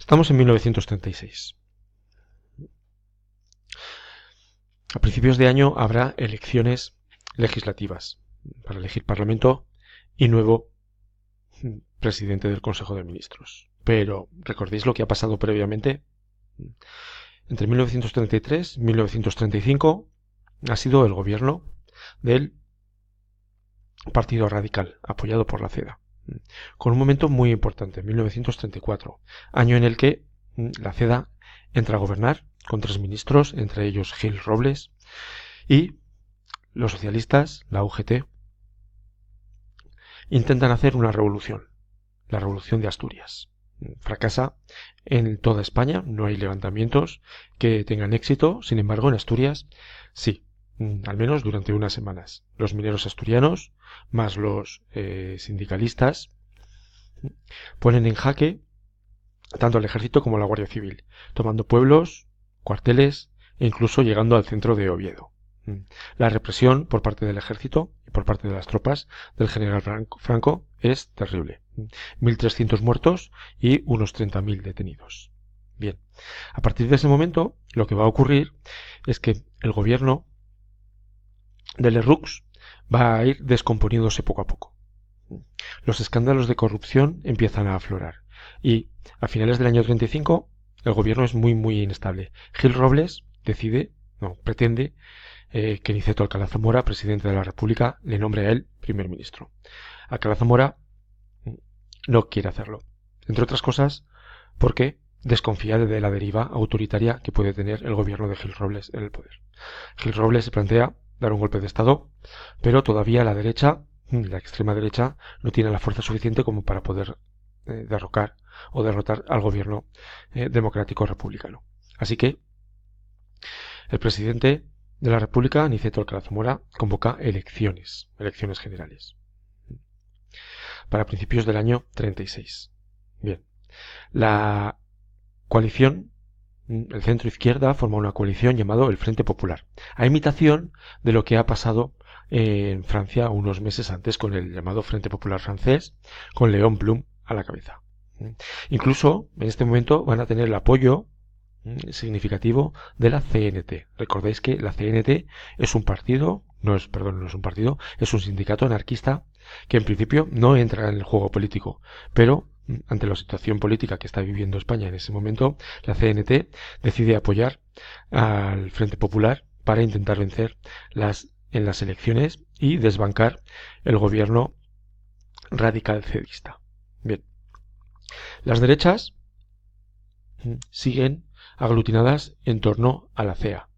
Estamos en 1936. A principios de año habrá elecciones legislativas para elegir Parlamento y nuevo presidente del Consejo de Ministros. Pero, ¿recordéis lo que ha pasado previamente? Entre 1933 y 1935 ha sido el gobierno del Partido Radical, apoyado por la CEDA, con un momento muy importante, 1934, año en el que la CEDA entra a gobernar con 3 ministros, entre ellos Gil Robles, y los socialistas, la UGT, intentan hacer una revolución, la revolución de Asturias. Fracasa en toda España, no hay levantamientos que tengan éxito, sin embargo en Asturias sí, al menos durante unas semanas. Los mineros asturianos, más los sindicalistas, ponen en jaque tanto al ejército como a la Guardia Civil, tomando pueblos, cuarteles e incluso llegando al centro de Oviedo. La represión por parte del ejército y por parte de las tropas del general Franco es terrible. 1.300 muertos y unos 30.000 detenidos. Bien, a partir de ese momento lo que va a ocurrir es que el gobierno de Lerroux va a ir descomponiéndose poco a poco. Los escándalos de corrupción empiezan a aflorar y a finales del año 35 el gobierno es muy inestable. Gil Robles pretende que Niceto Alcalá Zamora, presidente de la República, le nombre a él primer ministro. Alcalá Zamora no quiere hacerlo, entre otras cosas porque desconfía de la deriva autoritaria que puede tener el gobierno de Gil Robles en el poder. Gil Robles se plantea dar un golpe de estado, pero todavía la derecha, la extrema derecha, no tiene la fuerza suficiente como para poder derrocar o derrotar al gobierno democrático republicano. Así que el presidente de la República, Niceto Alcalá Zamora, convoca elecciones generales para principios del año 36. Bien, la coalición, el centro izquierda, forma una coalición llamado el Frente Popular, a imitación de lo que ha pasado en Francia unos meses antes con el llamado Frente Popular francés, con Léon Blum a la cabeza. Incluso en este momento van a tener el apoyo significativo de la CNT. Recordéis que la CNT es un partido, es un sindicato anarquista que en principio no entra en el juego político, pero ante la situación política que está viviendo España en ese momento, la CNT decide apoyar al Frente Popular para intentar vencer en las elecciones y desbancar el gobierno radical cedista. Bien, las derechas siguen aglutinadas en torno a la CEDA.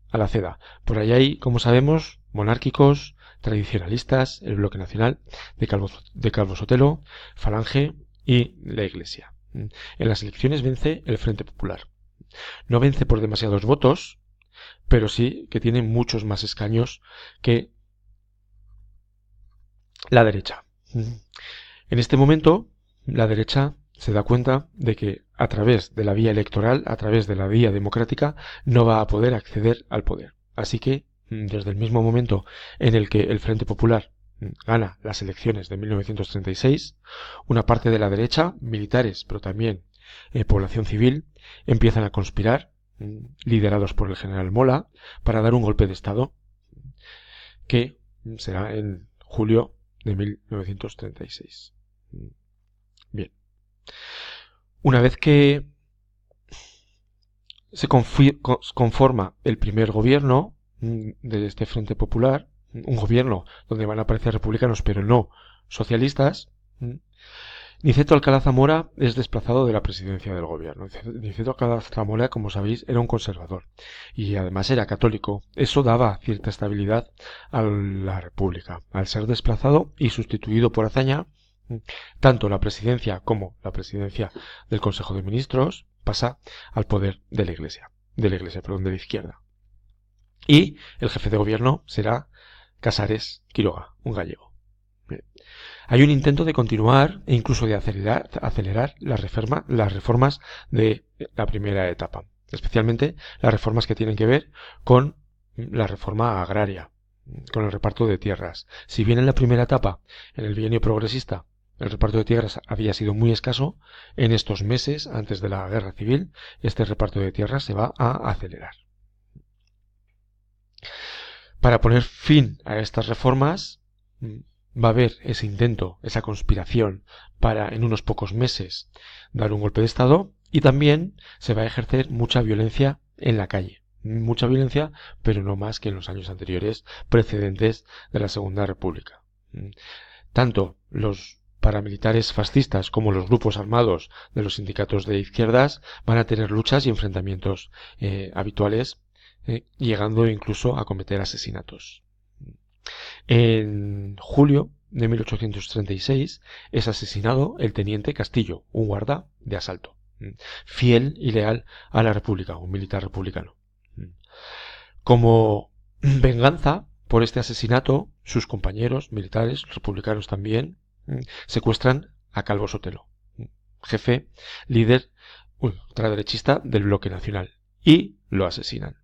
Por ahí hay, como sabemos, monárquicos, tradicionalistas, el Bloque Nacional, de Calvo Sotelo, Falange y la Iglesia. En las elecciones vence el Frente Popular. No vence por demasiados votos, pero sí que tiene muchos más escaños que la derecha. En este momento, la derecha se da cuenta de que a través de la vía electoral, a través de la vía democrática, no va a poder acceder al poder. Así que, desde el mismo momento en el que el Frente Popular gana las elecciones de 1936, una parte de la derecha, militares, pero también población civil, empiezan a conspirar, liderados por el general Mola, para dar un golpe de Estado que será en julio de 1936. Bien. Una vez que se conforma el primer gobierno de este Frente Popular, un gobierno donde van a aparecer republicanos pero no socialistas, Niceto Alcalá Zamora es desplazado de la presidencia del gobierno. Niceto Alcalá Zamora, como sabéis, era un conservador y además era católico. Eso daba cierta estabilidad a la República. Al ser desplazado y sustituido por Azaña, tanto la presidencia como la presidencia del Consejo de Ministros pasa al poder de la izquierda. Y el jefe de gobierno será Casares Quiroga, un gallego. Hay un intento de continuar e incluso de acelerar las reformas de la primera etapa, especialmente las reformas que tienen que ver con la reforma agraria, con el reparto de tierras. Si bien en la primera etapa, en el bienio progresista, El reparto de tierras había sido muy escaso en estos meses antes de la guerra civil. Este reparto de tierras se va a acelerar. Para poner fin a estas reformas, va a haber ese intento, esa conspiración para en unos pocos meses dar un golpe de Estado, y también se va a ejercer mucha violencia en la calle. Mucha violencia, pero no más que en los años anteriores precedentes de la Segunda República. Tanto los paramilitares fascistas como los grupos armados de los sindicatos de izquierdas van a tener luchas y enfrentamientos habituales, llegando incluso a cometer asesinatos. En julio de 1836 es asesinado el teniente Castillo, un guarda de asalto, fiel y leal a la República, un militar republicano. Como venganza por este asesinato, sus compañeros militares, republicanos también, secuestran a Calvo Sotelo, jefe, líder ultraderechista del bloque nacional, y lo asesinan.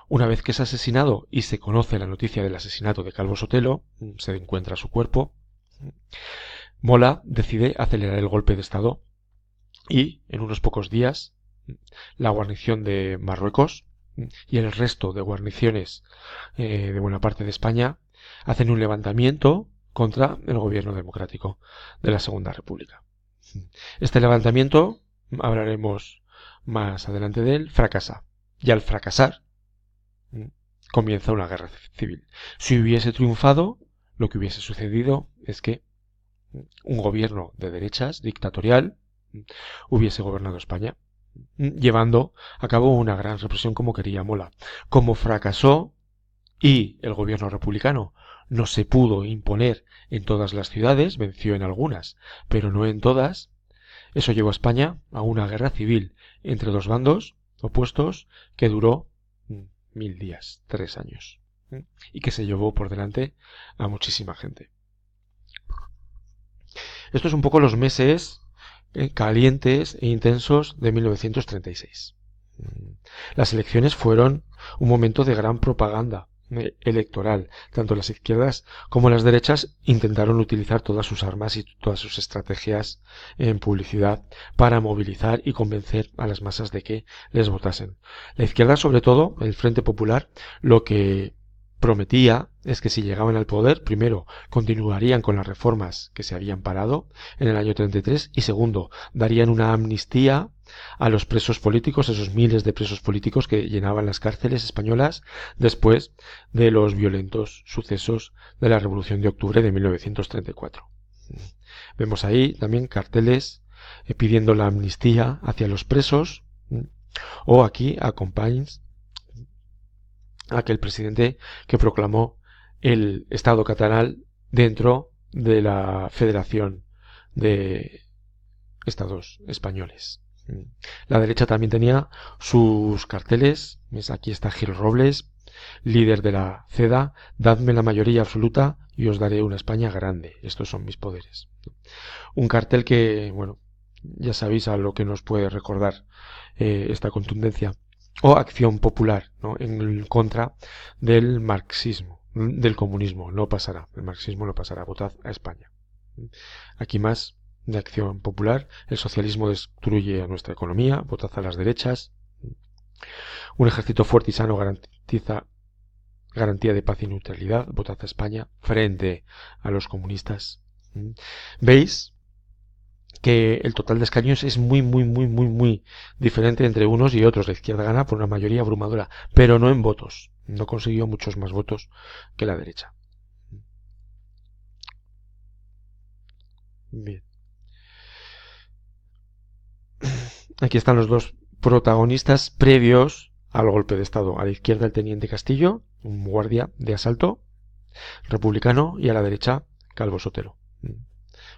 Una vez que es asesinado y se conoce la noticia del asesinato de Calvo Sotelo, se encuentra su cuerpo, Mola decide acelerar el golpe de Estado y en unos pocos días la guarnición de Marruecos y el resto de guarniciones de buena parte de España hacen un levantamiento contra el gobierno democrático de la Segunda República. Este levantamiento, hablaremos más adelante de él, fracasa. Y al fracasar, comienza una guerra civil. Si hubiese triunfado, lo que hubiese sucedido es que un gobierno de derechas, dictatorial, hubiese gobernado España, llevando a cabo una gran represión como quería Mola. Como fracasó y el gobierno republicano no se pudo imponer en todas las ciudades, venció en algunas, pero no en todas, eso llevó a España a una guerra civil entre dos bandos opuestos que duró 1000 días, 3 años, y que se llevó por delante a muchísima gente. Estos son un poco los meses calientes e intensos de 1936. Las elecciones fueron un momento de gran propaganda electoral. Tanto las izquierdas como las derechas intentaron utilizar todas sus armas y todas sus estrategias en publicidad para movilizar y convencer a las masas de que les votasen. La izquierda, sobre todo, el Frente Popular, lo que prometía es que si llegaban al poder, primero, continuarían con las reformas que se habían parado en el año 33 y segundo, darían una amnistía a los presos políticos, esos miles de presos políticos que llenaban las cárceles españolas después de los violentos sucesos de la Revolución de Octubre de 1934. Vemos ahí también carteles pidiendo la amnistía hacia los presos, o aquí acompañes aquel presidente que proclamó el Estado catalán dentro de la Federación de Estados españoles. La derecha también tenía sus carteles. Aquí está Gil Robles, líder de la CEDA: dadme la mayoría absoluta y os daré una España grande. Estos son mis poderes. Un cartel que, bueno, ya sabéis a lo que nos puede recordar esta contundencia. O Acción Popular, ¿no?, en contra del marxismo, del comunismo. No pasará, el marxismo no pasará. Votad a España. Aquí más de Acción Popular: el socialismo destruye a nuestra economía, votad a las derechas. Un ejército fuerte y sano garantiza garantía de paz y neutralidad, votad a España, frente a los comunistas. ¿Veis que el total de escaños es muy diferente entre unos y otros? La izquierda gana por una mayoría abrumadora, pero no en votos. No consiguió muchos más votos que la derecha. Bien. Aquí están los dos protagonistas previos al golpe de Estado. A la izquierda el teniente Castillo, un guardia de asalto republicano, y a la derecha Calvo Sotelo,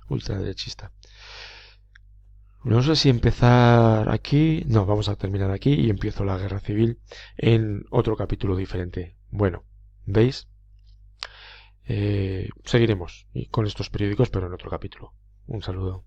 ultraderechista. No sé si empezar aquí. No, vamos a terminar aquí y empiezo la guerra civil en otro capítulo diferente. Bueno, ¿veis? Seguiremos con estos periódicos, pero en otro capítulo. Un saludo.